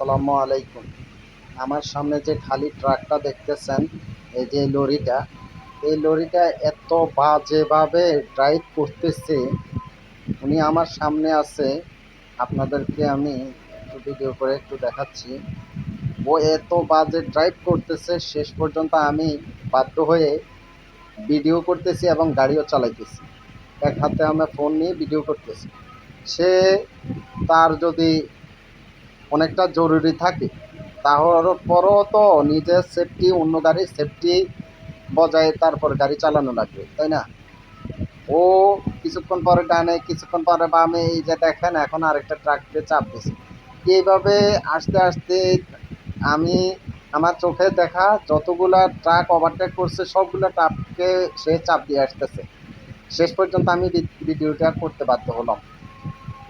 আসসালামু আলাইকুম। আমার সামনে যে খালি ট্রাকটা দেখতেছেন, এই যে লরিটা, এই লরিটা এত বাজেভাবে ড্রাইভ করতেছে। উনি আমার সামনে আছে, আপনাদেরকে আমি একটু ভিডিও করে একটু দেখাচ্ছি। ও এত বাজে ড্রাইভ করতেছে, শেষ পর্যন্ত আমি বাধ্য হয়ে ভিডিও করতেছি এবং গাড়িও চালাইতেছি। এক হাতে আমি ফোন নিয়ে ভিডিও করতেছি। সে তার যদি অনেকটা জরুরি থাকে, তারপরও তো নিজের সেফটি, অন্য গাড়ির সেফটি বজায় তারপর গাড়ি চালানো লাগবে, তাই না? ও কিছুক্ষণ পরে ডানে, কিছুক্ষণ পরে বামে, এই যে দেখেন এখন আরেকটা ট্রাককে চাপ দিছে। এইভাবে আস্তে আস্তে আমি আমার চোখে দেখা যতগুলা ট্রাক ওভারটেক করছে সবগুলা ট্রাককে সে চাপ দিয়ে আসতেছে। শেষ পর্যন্ত আমি ভিডিওটা করতে বাধ্য হলাম।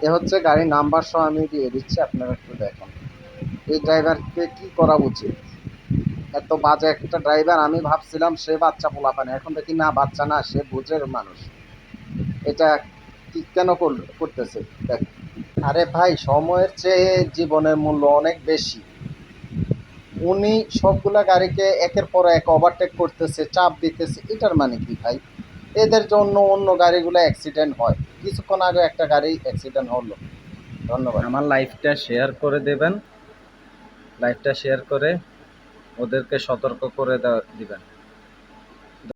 এ হচ্ছে গাড়ির নাম্বার সহ আমি দিয়ে দিচ্ছি, আপনারা একটু দেখেন। এই ড্রাইভারকে কি করা উচিত? এত বাজে একটা ড্রাইভার। আমি ভাবছিলাম সে বাচ্চা পোলাপানে, এখন দেখি না, বাচ্চা না, সে বুঝের মানুষ। এটা কি কেন করতেছে দেখ। আরে ভাই, সময়ের চেয়ে জীবনের মূল্য অনেক বেশি। উনি সবগুলা গাড়িকে একের পর এক ওভারটেক করতেছে, চাপ দিতেছে, এটার মানে কি ভাই? এদের জন্য অন্য গাড়িগুলো অ্যাক্সিডেন্ট হয়। কিছুক্ষণ আগে একটা গাড়ি অ্যাক্সিডেন্ট হলো। ধন্যবাদ। আমার লাইভটা শেয়ার করে দেবেন, লাইভটা শেয়ার করে ওদেরকে সতর্ক করে দিবেন।